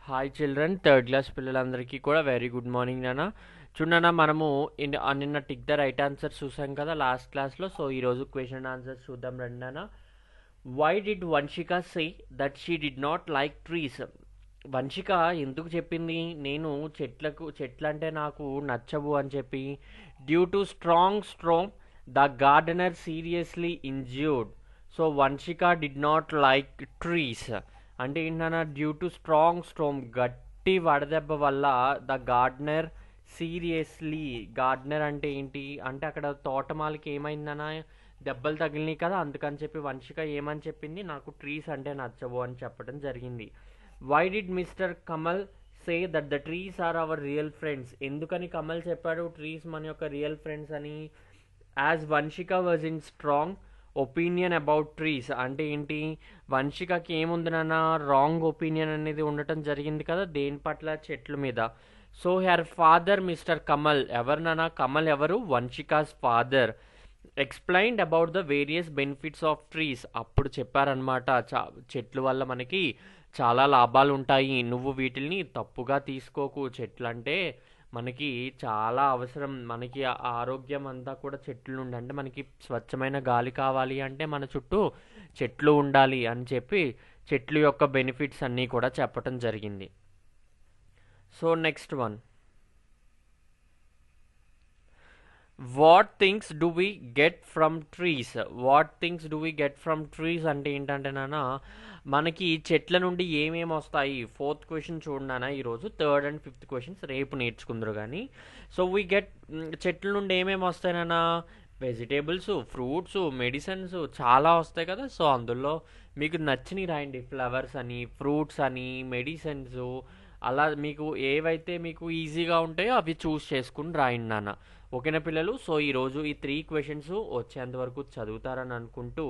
Hi children third class పిల్లలందరికీ కూడా very good morning నాన్న. చూడన్నా మనము నిన్న టిక్ ద రైట్ ఆన్సర్ చూసాం కదా లాస్ట్ క్లాస్లో. సో ఈరోజు క్వశ్చన్ ఆన్సర్స్ చూద్దాం రండి నాన్న. Why did Vamshika say that she did not like trees? Vamshika ఎందుకు చెప్పింది నేను చెట్లంటే నాకు నచ్చవు అని చెప్పి? Due to strong storm the gardener seriously injured. So Vamshika did not like trees అంటే ఏంటన్నా, డ్యూ టు స్ట్రాంగ్ స్ట్రోమ్ గట్టి వడదెబ్బ వల్ల ద గార్డెనర్ సీరియస్లీ. గార్డెనర్ అంటే ఏంటి అంటే అక్కడ తోటమాలికి ఏమైందన్నా, దెబ్బలు తగిలినాయి కదా, అందుకని చెప్పి వంశిక ఏమని చెప్పింది, నాకు ట్రీస్ అంటే నచ్చవు అని చెప్పడం జరిగింది. Why did mister Kamal say that the trees are our real friends? ఎందుకని కమల్ చెప్పాడు ట్రీస్ మన యొక్క రియల్ ఫ్రెండ్స్ అని? As Vamshika was in strong opinion about trees అంటే ఏంటి, వంశికకి ఏముంది నాన్న, రాంగ్ ఒపీనియన్ అనేది ఉండటం జరిగింది కదా దేని పట్ల, చెట్ల మీద. So her father mister Kamal, ఎవరు నాన్న, కమల్ ఎవరు, Vanshika's father, explained about the various benefits of trees. అప్పుడు చెప్పారనమాట, చెట్లు వల్ల మనకి చాలా లాభాలు ఉంటాయి, నువ్వు వీటిని తప్పుగా తీసుకోకు, చెట్లు అంటే మనకి చాలా అవసరం, మనకి ఆరోగ్యం అంతా కూడా చెట్లు నుండి, అంటే మనకి స్వచ్ఛమైన గాలి కావాలి అంటే మన చుట్టూ చెట్లు ఉండాలి అని చెప్పి చెట్లు యొక్క బెనిఫిట్స్ అన్నీ కూడా చెప్పటం జరిగింది. So next one, what things do we get from trees? What things do we get from trees అంటే ఏంటంటే నాన్న, మనకి చెట్ల నుండి ఏమేమి వస్తాయి? ఫోర్త్ క్వశ్చన్ చూడనా ఈరోజు, థర్డ్ అండ్ ఫిఫ్త్ క్వశ్చన్స్ రేపు నేర్చుకుందరు కానీ. సో వీ గెట్, చెట్ల నుండి ఏమేమి వస్తాయి నాన్న, వెజిటేబుల్స్, ఫ్రూట్స్, మెడిసిన్స్ చాలా వస్తాయి కదా. సో అందులో మీకు నచ్చినవి రాయండి, ఫ్లవర్స్ అని, ఫ్రూట్స్ అని, మెడిసిన్స్, అలా మీకు ఏవైతే మీకు ఈజీగా ఉంటాయో అవి చూస్ చేసుకుని రాయండి నాన్న. ఓకేనా పిల్లలు? సో ఈరోజు ఈ 3 క్వశ్చన్స్ వచ్చేంత వరకు చదువుతారని అనుకుంటూ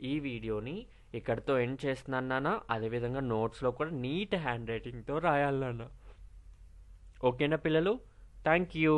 ఈ వీడియోని ఇక్కడితో ఎండ్ చేస్తున్నాను నాన్న. అదేవిధంగా నోట్స్లో కూడా నీట్ హ్యాండ్ రైటింగ్తో రాయాలి నాన్న. ఓకేనా పిల్లలు? Thank you.